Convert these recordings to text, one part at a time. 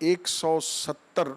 170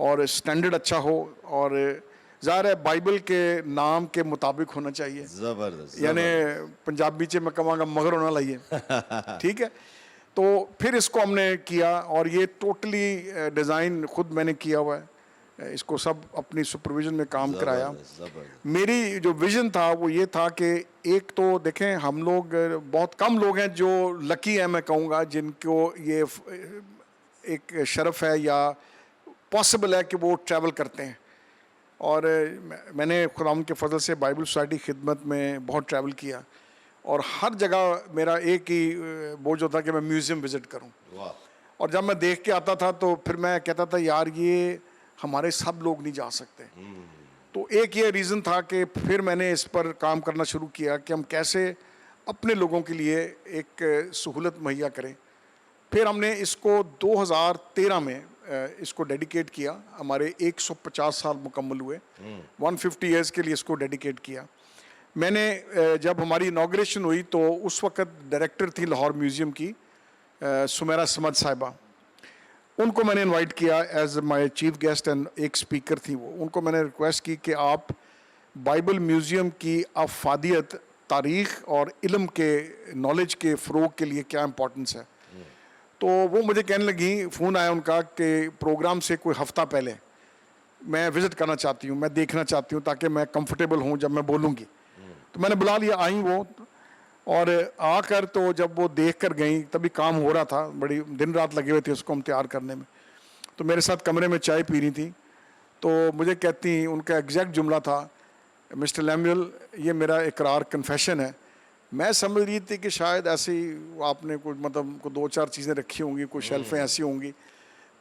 اور اسٹینڈرڈ اچھا ہو, اور ظاہر ہے بائبل کے نام کے مطابق ہونا چاہیے. زبردست. یعنی پنجابی چ میں کہاں گا مگر ہونا لائیے, ٹھیک ہے. تو پھر اس کو ہم نے کیا, اور یہ ٹوٹلی ڈیزائن خود میں نے کیا ہوا ہے, اس کو سب اپنی سپرویژن میں کام کرایا. زبردست. میری جو ویژن تھا وہ یہ تھا کہ ایک تو دیکھیں ہم لوگ بہت کم لوگ ہیں جو لکی ہیں, میں کہوں گا, جن کو یہ ایک شرف ہے یا پاسبل ہے کہ وہ ٹریول کرتے ہیں. اور میں نے خداوند کے فضل سے بائبل سوسائٹی خدمت میں بہت ٹریول کیا, اور ہر جگہ میرا ایک ہی بوجھ ہوتا کہ میں میوزیم وزٹ کروں. واہ. اور جب میں دیکھ کے آتا تھا تو پھر میں کہتا تھا یار یہ ہمارے سب لوگ نہیں جا سکتے. تو ایک یہ ریزن تھا کہ پھر میں نے اس پر کام کرنا شروع کیا کہ ہم کیسے اپنے لوگوں کے لیے ایک سہولت مہیا کریں. پھر ہم نے اس کو 2013 میں اس کو ڈیڈیکیٹ کیا, ہمارے 150 سال مکمل ہوئے, 150 ایئرس کے لیے اس کو ڈیڈیکیٹ کیا. میں نے جب ہماری انوگریشن ہوئی تو اس وقت ڈائریکٹر تھی لاہور میوزیم کی سمیرہ سمد صاحبہ, ان کو میں نے انوائٹ کیا as my chief guest, and ایک اسپیکر تھی وہ. ان کو میں نے ریکویسٹ کی کہ آپ بائبل میوزیم کی افادیت, تاریخ اور علم کے نالج کے فروغ کے لیے کیا امپورٹنس ہے. تو وہ مجھے کہنے لگی, فون آیا ان کا کہ پروگرام سے کوئی ہفتہ پہلے میں وزٹ کرنا چاہتی ہوں, میں دیکھنا چاہتی ہوں تاکہ میں کمفرٹیبل ہوں جب میں بولوں گی. تو میں نے بلا لیا, آئیں وہ, اور آ کر تو جب وہ دیکھ کر گئیں تبھی کام ہو رہا تھا, بڑی دن رات لگے ہوئے تھے اس کو ہم تیار کرنے میں. تو میرے ساتھ کمرے میں چائے پی رہی تھی, تو مجھے کہتی, ان کا ایگزیکٹ جملہ تھا, مسٹر لیمویل یہ میرا اقرار کنفیشن ہے. میں سمجھ رہی تھی کہ شاید ایسی آپ نے کوئی مطلب کو 2-4 چیزیں رکھی ہوں گی, کوئی شیلفیں ایسی ہوں گی.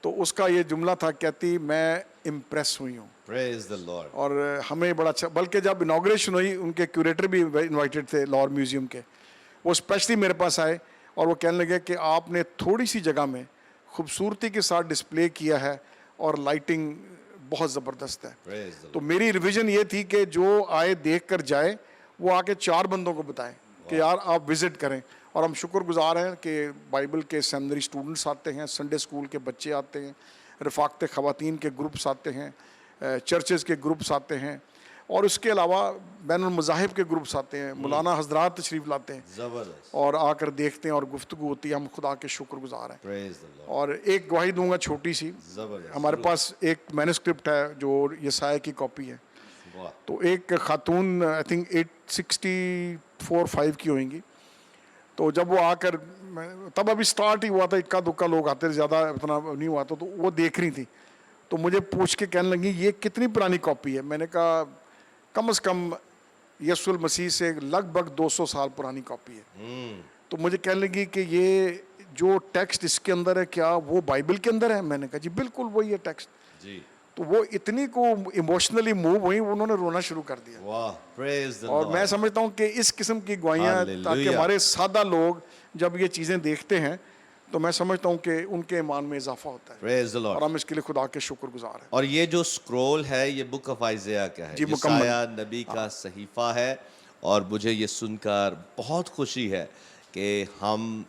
تو اس کا یہ جملہ تھا, کہتی میں امپریس ہوئی ہوں. Praise the Lord. اور ہمیں بڑا اچھا, بلکہ جب انوگریشن ہوئی ان کے کیوریٹر بھی انوائٹڈ تھے لاہور میوزیم کے, وہ اسپیشلی میرے پاس آئے اور وہ کہنے لگے کہ آپ نے تھوڑی سی جگہ میں خوبصورتی کے ساتھ ڈسپلے کیا ہے اور لائٹنگ بہت زبردست ہے. Praise the Lord. تو میری ریویژن یہ تھی کہ جو آئے دیکھ کر جائے وہ آ کے 4 بندوں کو بتائیں کہ یار آپ وزٹ کریں. اور ہم شکر گزار ہیں کہ بائبل کے سیمنری اسٹوڈنٹس آتے ہیں, سنڈے اسکول کے بچے آتے ہیں, رفاقت خواتین کے گروپس آتے ہیں, چرچز کے گروپس آتے ہیں, اور اس کے علاوہ بین المذاہب کے گروپس آتے ہیں. مولانا حضرات تشریف لاتے ہیں زبردست. اور آ کر دیکھتے ہیں اور گفتگو ہوتی ہے. ہم خدا کے شکر گزار ہیں. Praise the Lord. اور ایک گواہی دوں گا چھوٹی سی, زبردست. ہمارے پاس ایک مینوسکرپٹ ہے جو یسایا کی کاپی ہے. واہ. تو ایک خاتون آئی تھنک 864-5 کی ہوئیں گی. تو جب وہ آ کر, تب ابھی سٹارٹ ہی ہوا تھا, اکا دکا لوگ آتے تھے, زیادہ اتنا نہیں ہوا تھا, تو وہ دیکھ رہی تھی. تو مجھے پوچھ کے کہنے لگی یہ کتنی پرانی کاپی ہے. میں نے کہا کم از کم یسوع المسیح سے لگ بھگ 200 سال پرانی کاپی ہے. تو مجھے کہنے لگی کہ یہ جو ٹیکسٹ اس کے اندر ہے کیا وہ بائبل کے اندر ہے. میں نے کہا جی بالکل وہی ہے ٹیکسٹ. جی. تو وہ اتنی کو ایموشنلی موو ہوئی, انہوں نے رونا شروع کر دیا. واہ. Praise the اور Lord. میں سمجھتا ہوں کہ اس قسم کی گواہیاں, Hallelujah. تاکہ ہمارے سادہ لوگ جب یہ چیزیں دیکھتے ہیں تو میں سمجھتا ہوں کہ ان کے ایمان میں اضافہ ہوتا ہے, Praise the اور Lord. ہم اس کے لیے خدا کے شکر گزار ہیں. اور یہ جو سکرول ہے یہ بک آف آئزیہ کا ہے, جی, مکمل. یسایہ نبی کا صحیفہ ہے. اور مجھے یہ سن کر بہت خوشی ہے کہ ہم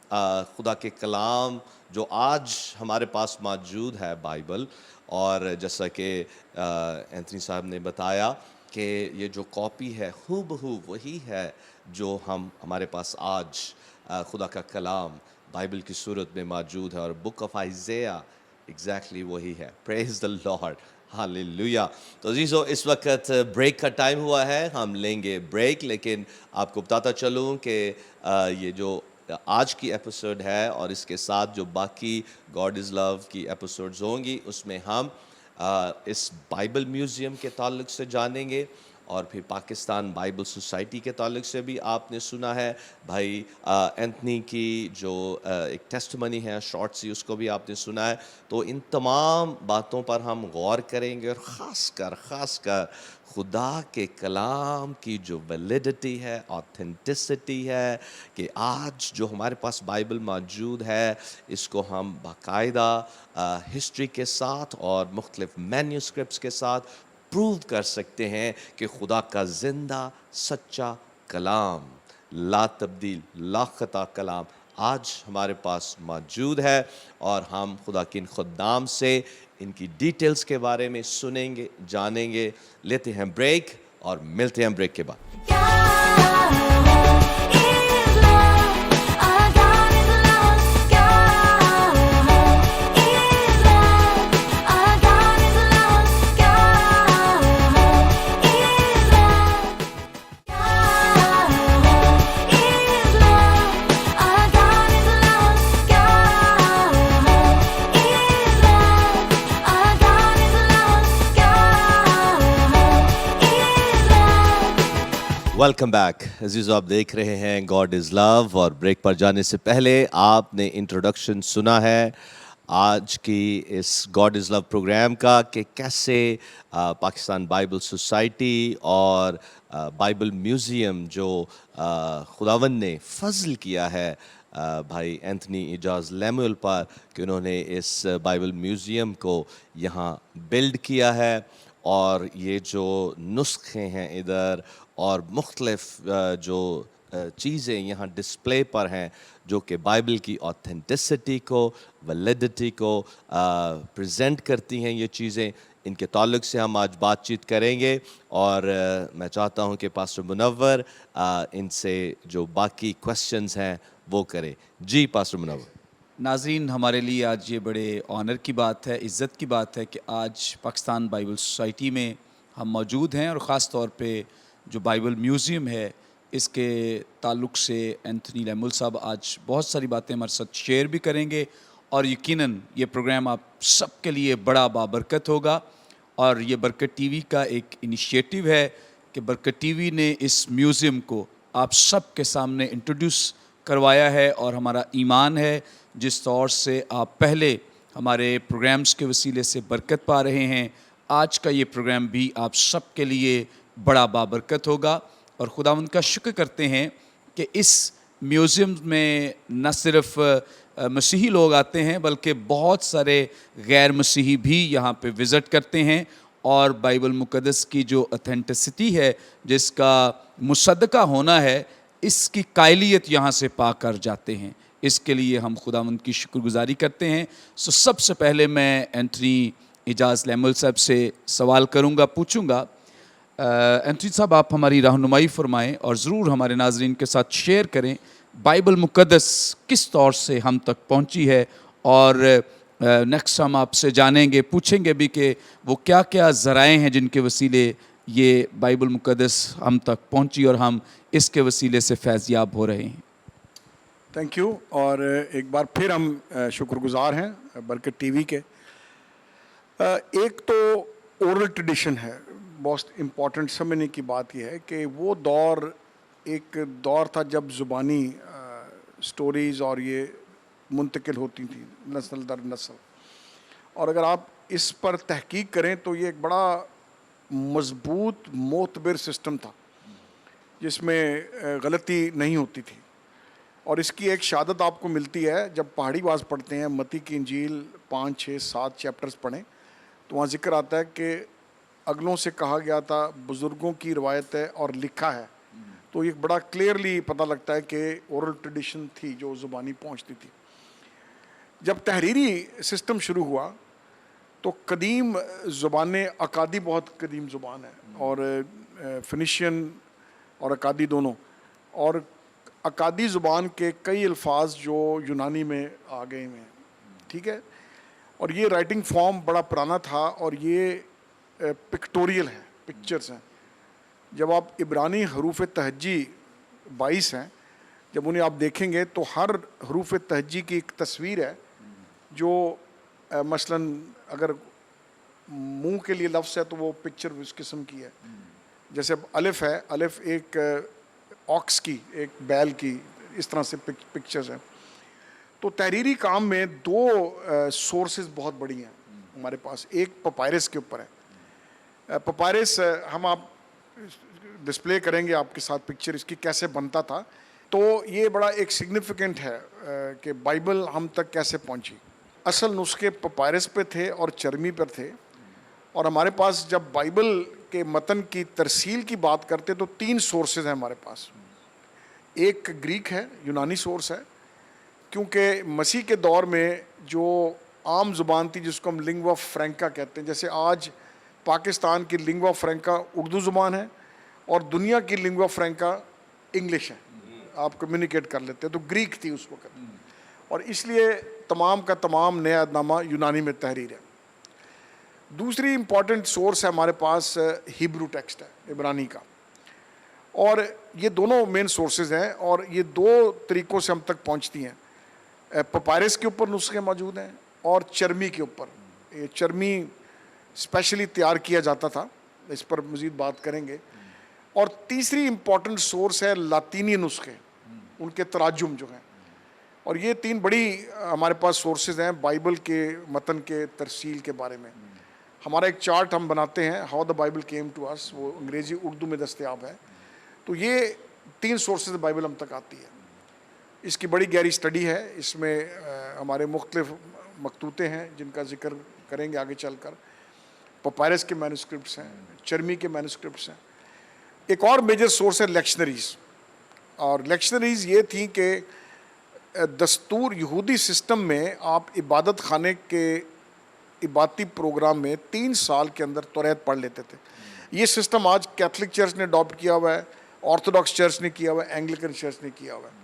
خدا کے کلام جو آج ہمارے پاس موجود ہے بائبل, اور جیسا کہ اینتھنی صاحب نے بتایا کہ یہ جو کاپی ہے ہو بہو وہی ہے جو ہمارے پاس آج خدا کا کلام بائبل کی صورت میں موجود ہے, اور بک آف آئزیہ ایگزیکٹلی وہی ہے. پریز دا لارڈ. ہالیلویا. تو عزیزو اس وقت بریک کا ٹائم ہوا ہے, ہم لیں گے بریک, لیکن آپ کو بتاتا چلوں کہ یہ جو آج کی ایپیسوڈ ہے اور اس کے ساتھ جو باقی گاڈ از لو کی ایپیسوڈز ہوں گی اس میں ہم اس بائبل میوزیم کے تعلق سے جانیں گے, اور پھر پاکستان بائبل سوسائٹی کے تعلق سے بھی آپ نے سنا ہے بھائی اینتھنی کی جو ایک ٹیسٹمنی ہے شارٹ سی, اس کو بھی آپ نے سنا ہے. تو ان تمام باتوں پر ہم غور کریں گے, اور خاص کر خدا کے کلام کی جو ویلیڈیٹی ہے, آتھینٹسٹی ہے, کہ آج جو ہمارے پاس بائبل موجود ہے اس کو ہم باقاعدہ ہسٹری کے ساتھ اور مختلف مینیوسکرپٹس کے ساتھ پروو کر سکتے ہیں کہ خدا کا زندہ سچا کلام, لا تبدیل لا خطا کلام آج ہمارے پاس موجود ہے, اور ہم خدا کے ان خدام سے ان کی ڈیٹیلز کے بارے میں سنیں گے, جانیں گے. لیتے ہیں بریک اور ملتے ہیں بریک کے بعد. ویلکم بیک عزیزو, آپ دیکھ رہے ہیں گاڈ از لو. اور بریک پر جانے سے پہلے آپ نے انٹروڈکشن سنا ہے آج کی اس گاڈ از لو پروگرام کا, کہ کیسے پاکستان بائبل سوسائٹی اور بائبل میوزیم جو خداوند نے فضل کیا ہے بھائی اینتھنی اعجاز لیموئل پر, کہ انہوں نے اس بائبل میوزیم کو یہاں بلڈ کیا ہے. اور یہ جو نسخے ہیں ادھر اور مختلف جو چیزیں یہاں ڈسپلے پر ہیں جو کہ بائبل کی آتھینٹسٹی کو, ویلیڈیٹی کو پریزنٹ کرتی ہیں, یہ چیزیں ان کے تعلق سے ہم آج بات چیت کریں گے. اور میں چاہتا ہوں کہ پاسٹر منور ان سے جو باقی کوسچنز ہیں وہ کرے. جی پاسٹر منور. ناظرین, ہمارے لیے آج یہ بڑے آنر کی بات ہے, عزت کی بات ہے کہ آج پاکستان بائبل سوسائٹی میں ہم موجود ہیں, اور خاص طور پہ جو بائبل میوزیم ہے اس کے تعلق سے اینتھنی لیموئل صاحب آج بہت ساری باتیں ہمارے ساتھ شیئر بھی کریں گے. اور یقیناً یہ پروگرام آپ سب کے لیے بڑا بابرکت ہوگا. اور یہ برکت ٹی وی کا ایک انیشیٹو ہے کہ برکت ٹی وی نے اس میوزیم کو آپ سب کے سامنے انٹروڈیوس کروایا ہے, اور ہمارا ایمان ہے جس طور سے آپ پہلے ہمارے پروگرامز کے وسیلے سے برکت پا رہے ہیں, آج کا یہ پروگرام بھی آپ سب کے لیے بڑا بابرکت ہوگا. اور خداوند کا شکر کرتے ہیں کہ اس میوزیم میں نہ صرف مسیحی لوگ آتے ہیں بلکہ بہت سارے غیر مسیحی بھی یہاں پہ وزٹ کرتے ہیں, اور بائبل مقدس کی جو اتھینٹسٹی ہے, جس کا مصدقہ ہونا ہے, اس کی قائلیت یہاں سے پا کر جاتے ہیں. اس کے لیے ہم خداوند کی شکر گزاری کرتے ہیں. سب سے پہلے میں اینتھنی اعجاز لیموئل صاحب سے سوال کروں گا, پوچھوں گا. اینتھنی صاحب, آپ ہماری رہنمائی فرمائیں اور ضرور ہمارے ناظرین کے ساتھ شیئر کریں بائبل مقدس کس طور سے ہم تک پہنچی ہے, اور نیکسٹ ہم آپ سے جانیں گے, پوچھیں گے بھی کہ وہ کیا کیا ذرائع ہیں جن کے وسیلے یہ بائبل مقدس ہم تک پہنچی اور ہم اس کے وسیلے سے فیض یاب ہو رہے ہیں. Thank you. اور ایک بار پھر ہم شکر گزار ہیں برکت ٹی وی کے. ایک تو اورل ٹریڈیشن ہے, بہت امپورٹنٹ سمجھنے کی بات یہ ہے کہ وہ دور ایک دور تھا جب زبانی سٹوریز اور یہ منتقل ہوتی تھیں نسل در نسل. اور اگر آپ اس پر تحقیق کریں تو یہ ایک بڑا مضبوط معتبر سسٹم تھا جس میں غلطی نہیں ہوتی تھی. اور اس کی ایک شہادت آپ کو ملتی ہے جب پہاڑی باز پڑھتے ہیں, متی کی انجیل 5, 6, 7 چیپٹرز پڑھیں تو وہاں ذکر آتا ہے کہ اگلوں سے کہا گیا تھا, بزرگوں کی روایت ہے اور لکھا ہے. تو یہ بڑا کلیئرلی پتہ لگتا ہے کہ اورل ٹریڈیشن تھی جو زبانی پہنچتی تھی. جب تحریری سسٹم شروع ہوا تو قدیم زبانیں, اکادی بہت قدیم زبان ہے, اور فنیشین اور اکادی دونوں, اور اکادی زبان کے کئی الفاظ جو یونانی میں آ گئے ہیں, ٹھیک ہے. اور یہ رائٹنگ فارم بڑا پرانا تھا, اور یہ پکٹوریل ہیں, پکچرز ہیں. جب آپ عبرانی حروف تہجی 22 ہیں, جب انہیں آپ دیکھیں گے تو ہر حروف تہجی کی ایک تصویر ہے جو مثلاً اگر منہ کے لیے لفظ ہے تو وہ پکچر اس قسم کی ہے. جیسے الف ہے, الف ایک آکس کی, ایک بیل کی, اس طرح سے پکچرز ہیں. تو تحریری کام میں 2 سورسز بہت بڑی ہیں ہمارے پاس. ایک پپائرس کے اوپر ہے. پپائرس ہم آپ ڈسپلے کریں گے آپ کے ساتھ پکچر اس کی کیسے بنتا تھا. تو یہ بڑا ایک سگنیفیکنٹ ہے کہ بائبل ہم تک کیسے پہنچی. اصل نسخے پپائرس پہ تھے اور چرمی پر تھے. اور ہمارے پاس جب بائبل کے متن کی ترسیل کی بات کرتے تو 3 سورسز ہیں ہمارے پاس. ایک گریک ہے, یونانی سورس ہے, کیونکہ مسیح کے دور میں جو عام زبان تھی جس کو ہم لنگوا فرینکا کہتے ہیں. جیسے آج پاکستان کی لنگوا فرینکا اردو زبان ہے اور دنیا کی لنگوا فرینکا انگلش ہے, آپ کمیونیکیٹ کر لیتے ہیں. تو گریک تھی اس وقت, اور اس لیے تمام کا تمام نیا عہد نامہ یونانی میں تحریر ہے. دوسری امپورٹنٹ سورس ہے ہمارے پاس ہیبرو ٹیکسٹ ہے, عبرانی کا, اور یہ دونوں مین سورسز ہیں, اور یہ دو طریقوں سے ہم تک پہنچتی ہیں. پپائرس کے اوپر نسخے موجود ہیں اور چرمی کے اوپر. یہ چرمی اسپیشلی تیار کیا جاتا تھا, اس پر مزید بات کریں گے. اور تیسری امپورٹنٹ سورس ہے لاطینی نسخے, ان کے تراجم جو ہیں. اور یہ تین بڑی ہمارے پاس سورسز ہیں بائبل کے متن کے ترسیل کے بارے میں. ہمارا ایک چارٹ ہم بناتے ہیں, how the Bible came to us, وہ انگریزی اردو میں دستیاب ہے. تو یہ تین سورسز بائبل ہم تک آتی ہے. اس کی بڑی گہری اسٹڈی ہے, اس میں ہمارے مختلف مکتوتے ہیں جن کا ذکر کریں گے آگے چل کر. پپائرس کے مینوسکرپٹس ہیں, چرمی کے مینوسکرپٹس ہیں. ایک اور میجر سورس ہے لیکشنریز, اور لیکشنریز یہ تھیں کہ دستور یہودی سسٹم میں آپ عبادت خانے کے عبادتی پروگرام میں 3 سال کے اندر توریت پڑھ لیتے تھے. یہ سسٹم آج کیتھولک چرچ نے اڈاپٹ کیا ہوا ہے, آرتھوڈاکس چرچ نے کیا ہوا ہے, اینگلیکن چرچ نے کیا ہوا ہے,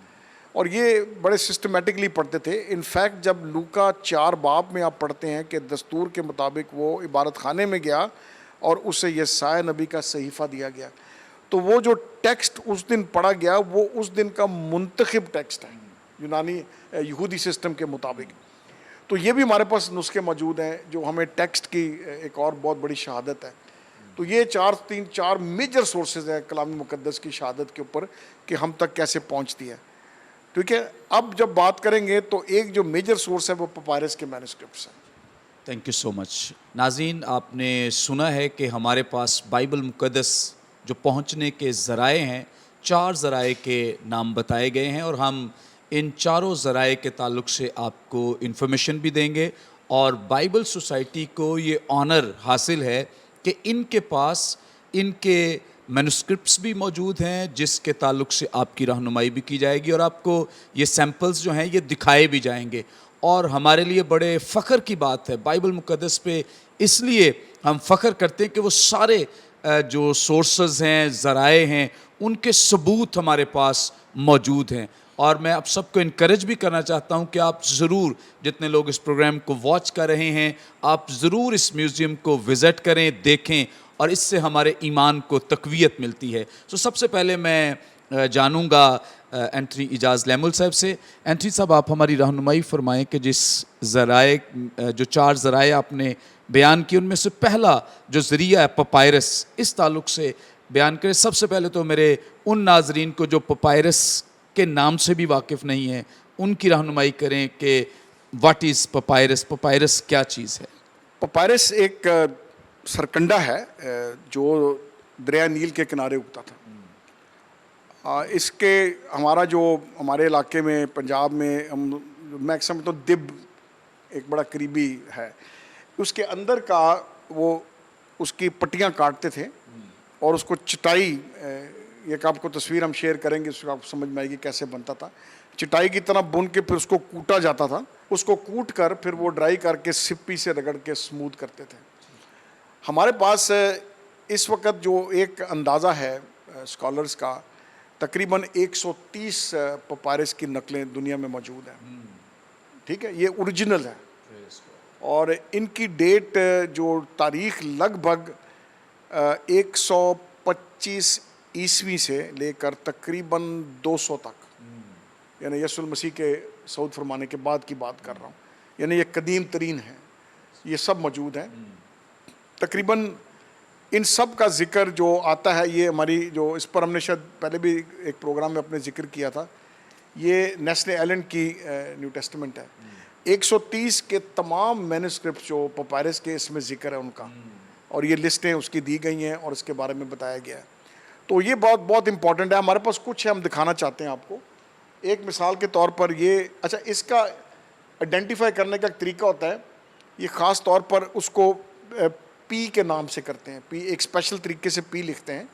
اور یہ بڑے سسٹمیٹکلی پڑھتے تھے. انفیکٹ جب لوکا 4 باب میں آپ پڑھتے ہیں کہ دستور کے مطابق وہ عبادت خانے میں گیا اور اسے یسایا نبی کا صحیفہ دیا گیا, تو وہ جو ٹیکسٹ اس دن پڑھا گیا وہ اس دن کا منتخب ٹیکسٹ ہے یونانی یہودی سسٹم کے مطابق. تو یہ بھی ہمارے پاس نسخے موجود ہیں جو ہمیں ٹیکسٹ کی ایک اور بہت بڑی شہادت ہے. تو یہ 4 میجر سورسز ہیں کلام مقدس کی شہادت کے اوپر کہ ہم تک کیسے پہنچتی ہے. ٹھیک ہے, اب جب بات کریں گے تو ایک جو میجر سورس ہے وہ پپائرس کے مینوسکرپٹس ہیں. Thank you so much. ناظرین, آپ نے سنا ہے کہ ہمارے پاس بائبل مقدس جو پہنچنے کے ذرائع ہیں, 4 ذرائع کے نام بتائے گئے ہیں, اور ہم ان چاروں ذرائع کے تعلق سے آپ کو انفارمیشن بھی دیں گے. اور بائبل سوسائٹی کو یہ آنر حاصل ہے کہ ان کے پاس ان کے مینوسکرپٹس بھی موجود ہیں جس کے تعلق سے آپ کی رہنمائی بھی کی جائے گی, اور آپ کو یہ سیمپلز جو ہیں یہ دکھائے بھی جائیں گے. اور ہمارے لیے بڑے فخر کی بات ہے بائبل مقدس پہ, اس لیے ہم فخر کرتے ہیں کہ وہ سارے جو سورسز ہیں, ذرائع ہیں, ان کے ثبوت ہمارے پاس موجود ہیں. اور میں آپ سب کو انکریج بھی کرنا چاہتا ہوں کہ آپ ضرور, جتنے لوگ اس پروگرام کو واچ کر رہے ہیں, آپ ضرور اس میوزیم کو وزٹ کریں, دیکھیں, اور اس سے ہمارے ایمان کو تقویت ملتی ہے. سب سے پہلے میں جانوں گا اینٹری اجاز لیمل صاحب سے. اینٹری صاحب, آپ ہماری رہنمائی فرمائیں کہ جس ذرائع جو 4 ذرائع آپ نے بیان کیے ان میں سے پہلا جو ذریعہ ہے پپائرس, اس تعلق سے بیان کریں. سب سے پہلے تو میرے ان ناظرین کو جو پپائرس کے نام سے بھی واقف نہیں ہیں ان کی رہنمائی کریں کہ واٹ از پپائرس, پپائرس کیا چیز ہے؟ پپائرس ایک سرکنڈا ہے جو دریا نیل کے کنارے اگتا تھا. اس کے ہمارا جو ہمارے علاقے میں پنجاب میں ہم میں سمجھتا ہوں دب ایک بڑا قریبی ہے, اس کے اندر کا وہ اس کی پٹیاں کاٹتے تھے اور اس کو چٹائی, ایک آپ کو تصویر ہم شیئر کریں گے, اس کو آپ سمجھ میں آئے گی کیسے بنتا تھا. چٹائی کی طرح بن کے پھر اس کو کوٹا جاتا تھا, اس کو کوٹ کر پھر وہ ڈرائی کر کے سپی سے رگڑ کے سموتھ کرتے تھے. ہمارے پاس اس وقت جو ایک اندازہ ہے اسکالرس کا, تقریباً 130 پپائرس کی نقلیں دنیا میں موجود ہیں. ٹھیک ہے, یہ اوریجنل ہے, اور ان کی ڈیٹ جو تاریخ لگ بھگ 125 عیسوی سے لے کر تقریباً 200 تک, یعنی یسوع المسیح کے صعود فرمانے کے بعد کی بات کر رہا ہوں, یعنی یہ قدیم ترین ہے, یہ سب موجود ہیں. تقریباً ان سب کا ذکر جو آتا ہے, یہ ہماری جو اس پر ہم نے شاید پہلے بھی ایک پروگرام میں اپنے ذکر کیا تھا, یہ نیسلے ایلن کی نیو ٹیسٹمنٹ ہے. 130 کے تمام مینوسکرپٹ جو پپائرس کے اس میں ذکر ہے ان کا, اور یہ لسٹیں اس کی دی گئی ہیں اور اس کے بارے میں بتایا گیا ہے. تو یہ بہت بہت امپورٹنٹ ہے. ہمارے پاس کچھ ہے, ہم دکھانا چاہتے ہیں آپ کو. ایک مثال کے طور پر یہ, اچھا اس کا آئیڈینٹیفائی کرنے کا ایک طریقہ ہوتا ہے, یہ خاص طور پر اس کو پی کے نام سے کرتے ہیں, پی ایک اسپیشل طریقے سے پی لکھتے ہیں,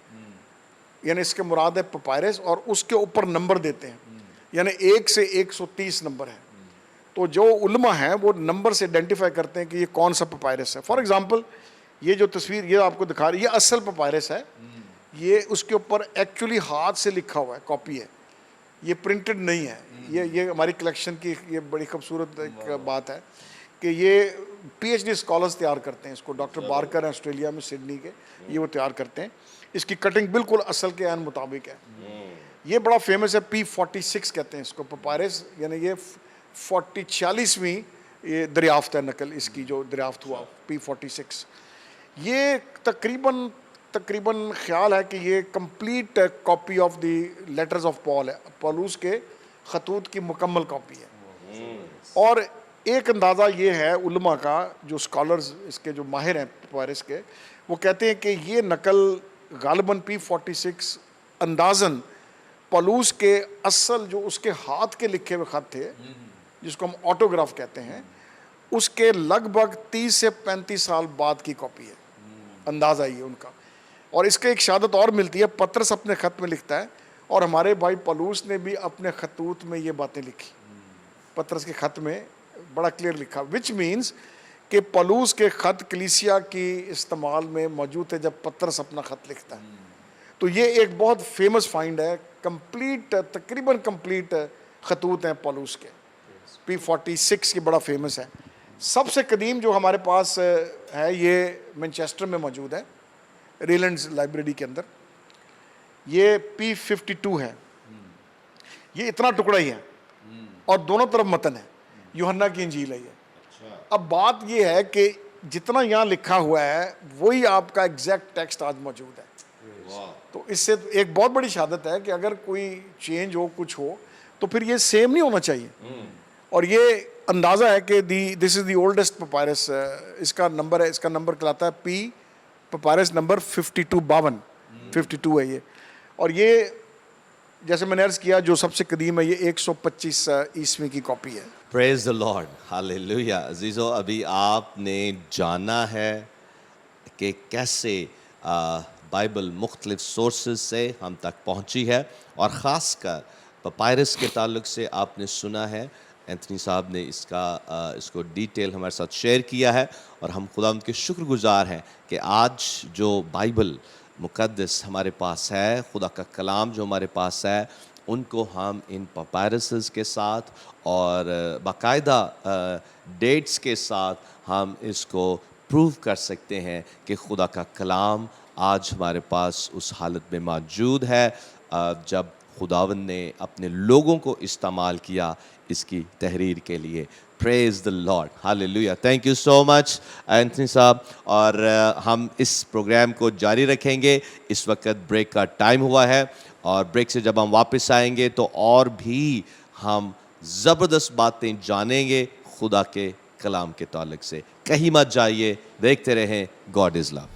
یعنی اس کے مراد ہے پپائرس, اور اس کے اوپر نمبر دیتے ہیں, یعنی 1 سے 130 نمبر ہے. تو جو علماء ہیں وہ نمبر سے آئیڈینٹیفائی کرتے ہیں کہ یہ کون سا پپائرس ہے. فار ایگزامپل یہ جو تصویر یہ آپ کو دکھا رہی ہے یہ اصل پپائرس ہے, یہ اس کے اوپر ایکچولی ہاتھ سے لکھا ہوا ہے, کاپی ہے, یہ پرنٹڈ نہیں ہے. یہ ہماری کلیکشن کی یہ بڑی خوبصورت ایک بات ہے کہ یہ پی ایچ ڈی اسکالرس تیار کرتے ہیں اس کو. ڈاکٹر بارکر ہیں آسٹریلیا میں سڈنی کے, یہ وہ تیار کرتے ہیں. اس کی کٹنگ بالکل اصل کے عین مطابق ہے. یہ بڑا فیمس ہے, P46 کہتے ہیں اس کو پپائرس, یعنی یہ 46ویں یہ دریافت ہے نقل اس کی جو دریافت ہوا P46. یہ تقریباً خیال ہے کہ یہ complete copy of the letters of Paul ہے, پالوس کے خطوط کی مکمل کاپی ہے. اور ایک اندازہ یہ ہے علماء کا, جو اسکالرز اس کے جو ماہر ہیں پپائرس کے, وہ کہتے ہیں کہ یہ نقل غالباً P46 اندازاً پالوس کے اصل جو اس کے ہاتھ کے لکھے ہوئے خط تھے جس کو ہم آٹوگراف کہتے ہیں, اس کے لگ بھگ 30 سے 35 سال بعد کی کاپی ہے, اندازہ یہ ان کا. اور اس کا ایک شہادت اور ملتی ہے, پطرس اپنے خط میں لکھتا ہے اور ہمارے بھائی پالوس نے بھی اپنے خطوط میں یہ باتیں لکھی. پطرس کے خط میں بڑا کلیئر لکھا, وچ مینس کہ پالوس کے خط کلیسیا کی استعمال میں موجود ہے جب پطرس اپنا خط لکھتا ہے. تو یہ ایک بہت فیمس فائنڈ ہے, کمپلیٹ تقریباً کمپلیٹ خطوط ہیں پالوس کے. P46 کی بڑا فیمس ہے. سب سے قدیم جو ہمارے پاس ہے یہ مینچسٹر میں موجود ہے, ریلینڈز لائبریری کے اندر. یہ P52 ہے, یہ اتنا ٹکڑا ہی ہے اور دونوں طرف متن ہے, یوحنا کی انجیل ہے یہ. اب بات یہ ہے کہ جتنا یہاں لکھا ہوا ہے وہی آپ کا ایگزیکٹ ٹیکسٹ آج موجود ہے. تو اس سے ایک بہت بڑی شہادت ہے کہ اگر کوئی چینج ہو کچھ ہو تو پھر یہ سیم نہیں ہونا چاہیے. اور یہ اندازہ ہے کہ دس از دی اولڈسٹ پپائرس. اس کا نمبر کہلاتا ہے پپائرس نمبر 52 ہے یہ. اور یہ جیسے میں نے عرض کیا جو سب سے قدیم ہے یہ 125 عیسوی کی کاپی ہے. پریز دی لارڈ, ہاللیلویا. عزیزو, ابھی آپ نے جانا ہے کہ کیسے بائبل مختلف سورسز سے ہم تک پہنچی ہے, اور خاص کر پپائرس کے تعلق سے آپ نے سنا ہے. اینتھنی صاحب نے اس کو ڈیٹیل ہمارے ساتھ شیئر کیا ہے, اور ہم خدا ان کے شکر گزار ہیں کہ آج جو بائبل مقدس ہمارے پاس ہے, خدا کا کلام جو ہمارے پاس ہے, ان کو ہم ان پپائرسز کے ساتھ اور باقاعدہ ڈیٹس کے ساتھ ہم اس کو پروو کر سکتے ہیں کہ خدا کا کلام آج ہمارے پاس اس حالت میں موجود ہے جب خداوند نے اپنے لوگوں کو استعمال کیا اس کی تحریر کے لیے. Praise the Lord, hallelujah. Thank you so much Anthony صاحب. اور ہم اس پروگرام کو جاری رکھیں گے. اس وقت بریک کا ٹائم ہوا ہے, اور بریک سے جب ہم واپس آئیں گے تو اور بھی ہم زبردست باتیں جانیں گے خدا کے کلام کے تعلق سے. کہیں مت جائیے, دیکھتے رہیں God is love.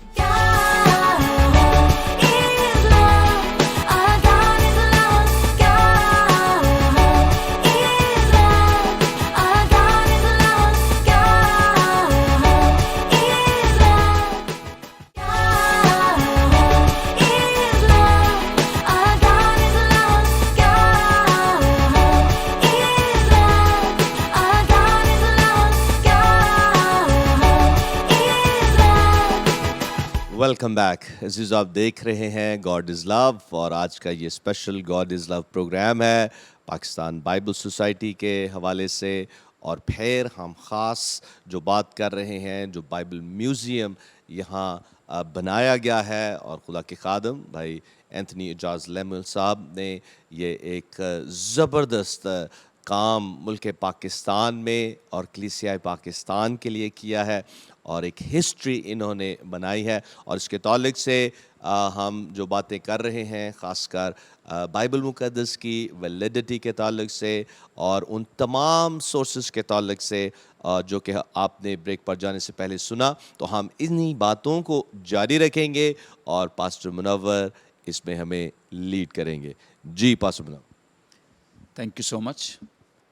Welcome back. عزیز, آپ دیکھ رہے ہیں گاڈ از لو, اور آج کا یہ special God is love programme ہے پاکستان بائبل سوسائٹی کے حوالے سے. اور پھر ہم خاص جو بات کر رہے ہیں, جو بائبل میوزیم یہاں بنایا گیا ہے, اور خدا کے خادم بھائی اینتھنی اعجاز لیمل صاحب نے یہ ایک زبردست کام ملک پاکستان میں اور کلیسیائے پاکستان کے لیے کیا ہے, اور ایک ہسٹری انہوں نے بنائی ہے. اور اس کے تعلق سے ہم جو باتیں کر رہے ہیں خاص کر بائبل مقدس کی ویلیڈیٹی کے تعلق سے اور ان تمام سورسز کے تعلق سے جو کہ آپ نے بریک پر جانے سے پہلے سنا, تو ہم انہی باتوں کو جاری رکھیں گے اور پاسٹر منور اس میں ہمیں لیڈ کریں گے. جی pastor Munawar. Thank you so much.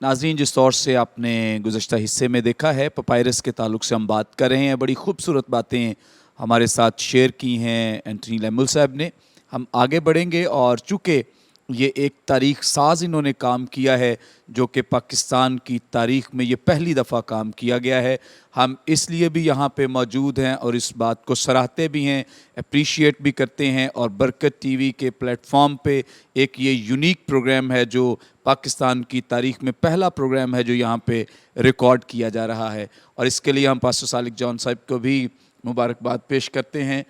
ناظرین, جس طور سے آپ نے گزشتہ حصے میں دیکھا ہے پپائرس کے تعلق سے ہم بات کر رہے ہیں, بڑی خوبصورت باتیں ہمارے ساتھ شیئر کی ہیں اینتھنی لیمل صاحب نے. ہم آگے بڑھیں گے, اور چونکہ یہ ایک تاریخ ساز انہوں نے کام کیا ہے جو کہ پاکستان کی تاریخ میں یہ پہلی دفعہ کام کیا گیا ہے. ہم اس لیے بھی یہاں پہ موجود ہیں اور اس بات کو سراہتے بھی ہیں, اپریشیٹ بھی کرتے ہیں, اور برکت ٹی وی کے پلیٹ فارم پہ ایک یہ یونیک پروگرام ہے جو پاکستان کی تاریخ میں پہلا پروگرام ہے جو یہاں پہ ریکارڈ کیا جا رہا ہے. اور اس کے لیے ہم پاسٹر صالح جان صاحب کو بھی مبارکباد پیش کرتے ہیں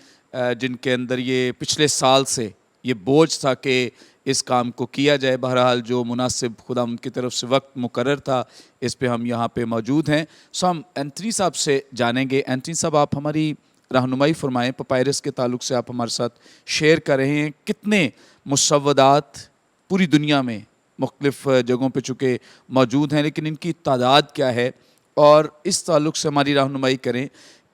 جن کے اندر یہ پچھلے سال سے یہ بوجھ تھا کہ اس کام کو کیا جائے. بہرحال جو مناسب خدا ان کی طرف سے وقت مقرر تھا اس پہ ہم یہاں پہ موجود ہیں. سو ہم اینتھنی صاحب سے جانیں گے. اینتھنی صاحب آپ ہماری رہنمائی فرمائیں, پپائرس کے تعلق سے آپ ہمارے ساتھ شیئر کر رہے ہیں کتنے مسودات پوری دنیا میں مختلف جگہوں پہ چکے موجود ہیں, لیکن ان کی تعداد کیا ہے, اور اس تعلق سے ہماری رہنمائی کریں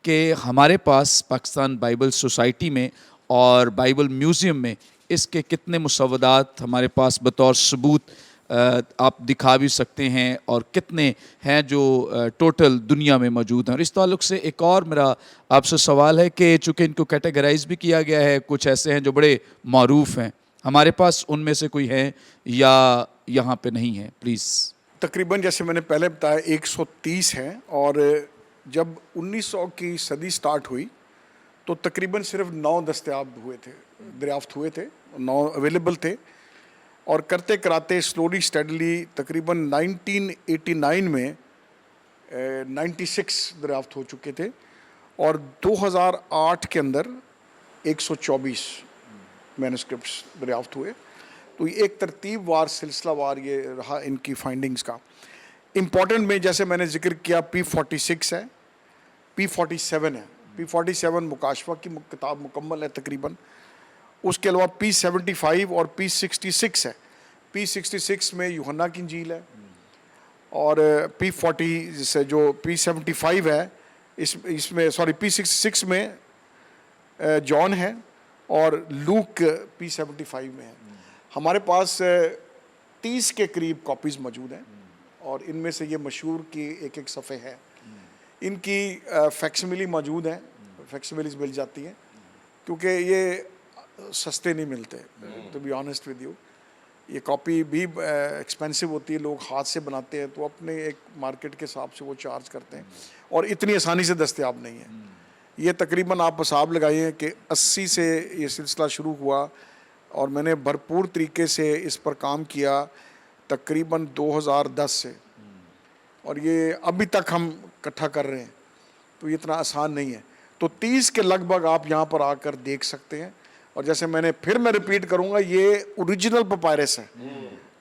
کہ ہمارے پاس پاکستان بائبل سوسائٹی میں اور بائبل میوزیم میں اس کے کتنے مسودات ہمارے پاس بطور ثبوت آپ دکھا بھی سکتے ہیں, اور کتنے ہیں جو ٹوٹل دنیا میں موجود ہیں. اور اس تعلق سے ایک اور میرا آپ سے سوال ہے کہ چونکہ ان کو کیٹیگرائز بھی کیا گیا ہے, کچھ ایسے ہیں جو بڑے معروف ہیں, ہمارے پاس ان میں سے کوئی ہے یا یہاں پہ نہیں ہے؟ پلیز. تقریباً جیسے میں نے پہلے بتایا 130 ہیں, اور جب 1900 کی صدی سٹارٹ ہوئی تو تقریباً صرف 9 دستیاب ہوئے تھے, دریافت ہوئے تھے, 9 اویلیبل تھے, اور کرتے کراتے سلولی اسٹیڈلی تقریباً 1989 میں 96 دریافت ہو چکے تھے, اور 2008 کے اندر 124 مینوسکرپٹس دریافت ہوئے. تو یہ ایک ترتیب وار سلسلہ وار یہ رہا ان کی فائنڈنگز کا. امپورٹنٹ میں جیسے میں نے ذکر کیا P46 ہے, P47 ہے. P47 مکاشفہ کی کتاب مکمل ہے تقریباً. اس کے علاوہ P75 اور P66 ہے. P66 میں یوحنا کی انجیل ہے, اور P40 سے جو P75 ہے اس میں P66 میں جان ہے, اور لوک P75 میں ہے. ہمارے پاس 30 کے قریب کاپیز موجود ہیں, اور ان میں سے یہ مشہور کی ایک ایک صفحے ہے. ان کی فیکسملی موجود ہیں, فیکسملیز مل جاتی ہیں, کیونکہ یہ سستے نہیں ملتے. To be honest with you, یہ کاپی بھی ایکسپینسو ہوتی ہے, لوگ ہاتھ سے بناتے ہیں تو اپنے ایک مارکیٹ کے حساب سے وہ چارج کرتے ہیں, اور اتنی آسانی سے دستیاب نہیں ہے. یہ تقریباً آپ حساب لگائیے کہ 80 سے یہ سلسلہ شروع ہوا, اور میں نے بھرپور طریقے سے اس پر کام کیا تقریباً 2010 سے, اور یہ ابھی تک ہم اکٹھا کر رہے ہیں. تو یہ اتنا آسان نہیں ہے. تو 30 کے لگ بھگ آپ یہاں پر آ کر دیکھ سکتے ہیں. اور جیسے میں ریپیٹ کروں گا, یہ اوریجنل پپائرس ہے,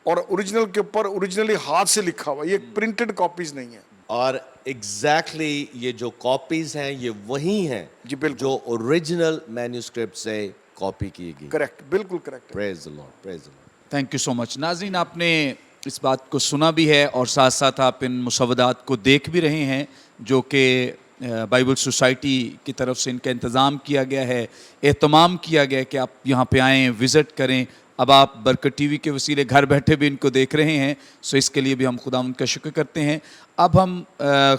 اور اوریجنل کے اوپر اوریجنلی ہاتھ سے لکھا ہوا, یہ پرنٹڈ کاپیز نہیں ہیں. اور ایگزیکٹلی یہ جو کاپیز ہیں یہ وہی ہیں جی بالکل, جو اوریجنل مینوسکرپٹ سے کاپی کی گئی. کریکٹ, بالکل correct. Praise the Lord, praise the Lord. Thank you so much. ناظرین, آپ نے اس بات کو سنا بھی ہے اور ساتھ ساتھ آپ ان مسودات کو دیکھ بھی رہے ہیں جو کہ بائبل سوسائٹی کی طرف سے ان کا انتظام کیا گیا ہے, اہتمام کیا گیا ہے کہ آپ یہاں پہ آئیں, وزٹ کریں. اب آپ برکت ٹی وی کے وسیلے گھر بیٹھے بھی ان کو دیکھ رہے ہیں, سو اس کے لیے بھی ہم خدا ان کا شکر کرتے ہیں. اب ہم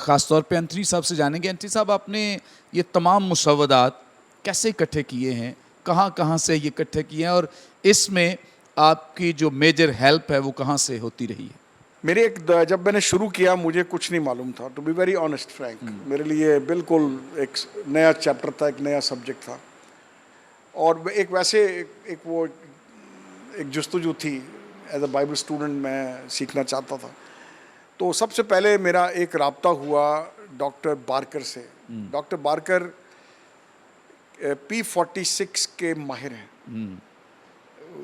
خاص طور پہ انتھنی صاحب سے جانیں گے. انتھنی صاحب, آپ نے یہ تمام مسودات کیسے اکٹھے کیے ہیں, کہاں کہاں سے یہ اکٹھے کیے ہیں, اور اس میں آپ کی جو میجر ہیلپ ہے وہ کہاں سے ہوتی رہی ہے؟ میرے جب میں نے شروع کیا مجھے کچھ نہیں معلوم تھا, to be very honest frank. میرے لیے بالکل ایک نیا چیپٹر تھا, ایک نیا سبجیکٹ تھا, اور ایک ویسے ایک جستجو تھی. ایز اے بائبل اسٹوڈنٹ میں سیکھنا چاہتا تھا. تو سب سے پہلے میرا ایک رابطہ ہوا ڈاکٹر بارکر سے. ڈاکٹر بارکر P46 کے ماہر ہیں,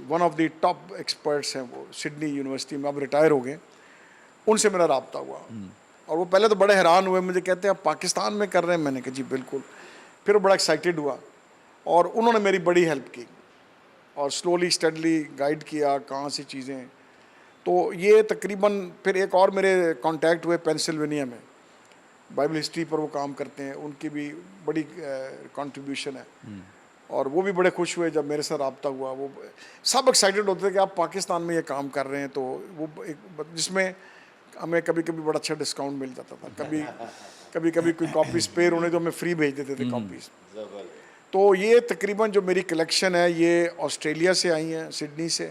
one of the top experts ہیں. وہ سڈنی یونیورسٹی میں اب ریٹائر ہو گئے. ان سے میرا رابطہ ہوا, اور وہ پہلے تو بڑے حیران ہوئے, مجھے کہتے ہیں آپ پاکستان میں کر رہے ہیں. میں نے کہا جی بالکل. پھر وہ بڑا ایکسائٹیڈ ہوا, اور انہوں نے میری بڑی ہیلپ کی, اور سلولی اسٹڈلی گائیڈ کیا کہاں سے چیزیں. تو یہ تقریباً پھر ایک اور میرے کانٹیکٹ ہوئے پینسلوینیا میں, بائبل ہسٹری پر وہ کام کرتے ہیں, ان کی بھی بڑی کنٹریبیوشن ہے, اور وہ بھی بڑے خوش ہوئے جب میرے ساتھ رابطہ ہوا. وہ سب ایکسائٹیڈ ہوتے تھے کہ آپ پاکستان میں یہ کام کر رہے ہیں. تو وہ جس میں ہمیں کبھی کبھی بڑا اچھا ڈسکاؤنٹ مل جاتا تھا, کبھی کوئی کاپی اسپیئر ہونے تو ہمیں فری بھیج دیتے تھے کاپیز. تو یہ تقریباً جو میری کلیکشن ہے یہ آسٹریلیا سے آئی ہیں, سڈنی سے,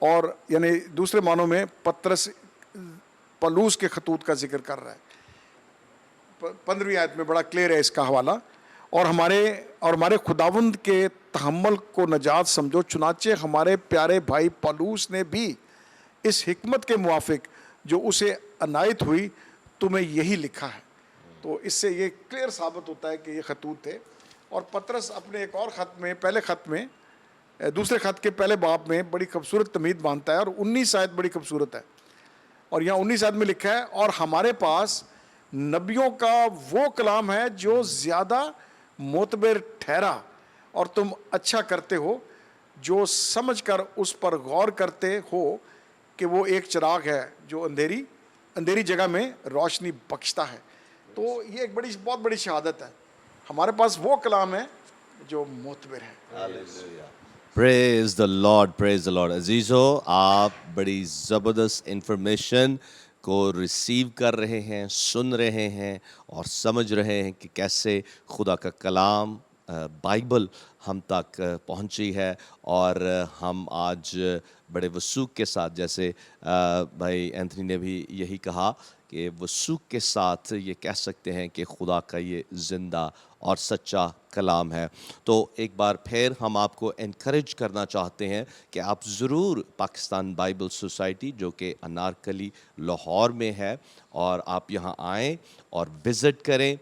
اور یعنی دوسرے معنوں میں پطرس پلوس کے خطوط کا ذکر کر رہا ہے. 15ویں آیت میں بڑا کلیئر ہے اس کا حوالہ. اور ہمارے خداوند کے تحمل کو نجات سمجھو، چنانچہ ہمارے پیارے بھائی پولوس نے بھی اس حکمت کے موافق جو اسے عنایت ہوئی تمہیں یہی لکھا ہے. تو اس سے یہ کلیئر ثابت ہوتا ہے کہ یہ خطوط تھے. اور پطرس اپنے ایک اور خط میں، پہلے خط میں، دوسرے خط کے پہلے باب میں بڑی خوبصورت تمہید باندھتا ہے، اور 19 آیت بڑی خوبصورت ہے. اور یہاں 19 آیت میں لکھا ہے اور ہمارے پاس نبیوں کا وہ کلام ہے جو زیادہ معتبر ٹھہرا، اور تم اچھا کرتے ہو جو سمجھ کر اس پر غور کرتے ہو کہ وہ ایک چراغ ہے جو اندھیری جگہ میں روشنی بخشتا ہے. تو یہ ایک بہت بڑی شہادت ہے. ہمارے پاس وہ کلام ہے جو معتبر ہے. پریز دا لارڈ، پریز دا لارڈ. عزیزو، آپ بڑی زبردست انفارمیشن کو ریسیو کر رہے ہیں، سن رہے ہیں اور سمجھ رہے ہیں کہ کیسے خدا کا کلام بائبل ہم تک پہنچی ہے. اور ہم آج بڑے وثوق کے ساتھ، جیسے بھائی اینتھنی نے بھی یہی کہا کہ وثوق کے ساتھ یہ کہہ سکتے ہیں کہ خدا کا یہ زندہ اور سچا کلام ہے. تو ایک بار پھر ہم آپ کو انکریج کرنا چاہتے ہیں کہ آپ ضرور پاکستان بائبل سوسائٹی جو کہ انارکلی لاہور میں ہے، اور آپ یہاں آئیں اور وزٹ کریں،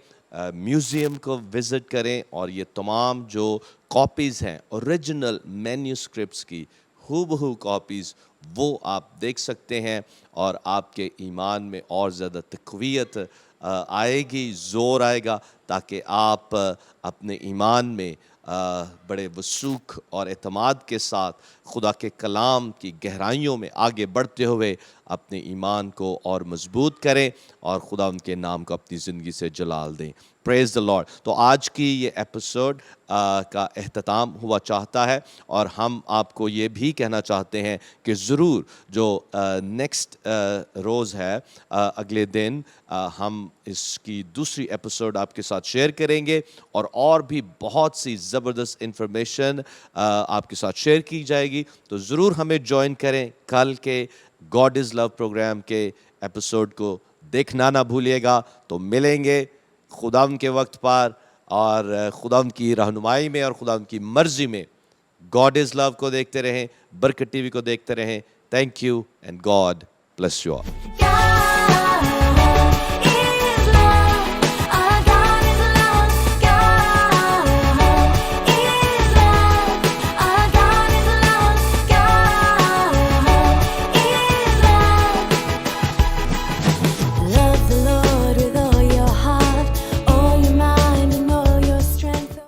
میوزیم کو وزٹ کریں، اور یہ تمام جو کاپیز ہیں اوریجنل مینیوسکرپٹس کی ہو بہو کاپیز، وہ آپ دیکھ سکتے ہیں، اور آپ کے ایمان میں اور زیادہ تقویت آئے گی، زور آئے گا، تاکہ آپ اپنے ایمان میں بڑے وثوق اور اعتماد کے ساتھ خدا کے کلام کی گہرائیوں میں آگے بڑھتے ہوئے اپنے ایمان کو اور مضبوط کریں اور خدا ان کے نام کو اپنی زندگی سے جلال دیں. پریز دا لارڈ. تو آج کی یہ ایپیسوڈ کا اختتام ہوا چاہتا ہے، اور ہم آپ کو یہ بھی کہنا چاہتے ہیں کہ ضرور جو نیکسٹ روز ہے، اگلے دن ہم اس کی دوسری ایپیسوڈ آپ کے ساتھ شیئر کریں گے، اور بھی بہت سی زبردست انفارمیشن آپ کے ساتھ شیئر کی جائے گی. تو ضرور ہمیں جوائن کریں. کل کے گاڈ از لو پروگرام کے ایپیسوڈ کو دیکھنا نہ بھولیے گا. تو ملیں گے خداوند کے وقت پر، اور خداوند کی رہنمائی میں اور خداوند کی مرضی میں. گاڈ از لو کو دیکھتے رہیں، برکت ٹی وی کو دیکھتے رہیں. Thank you and God bless you all.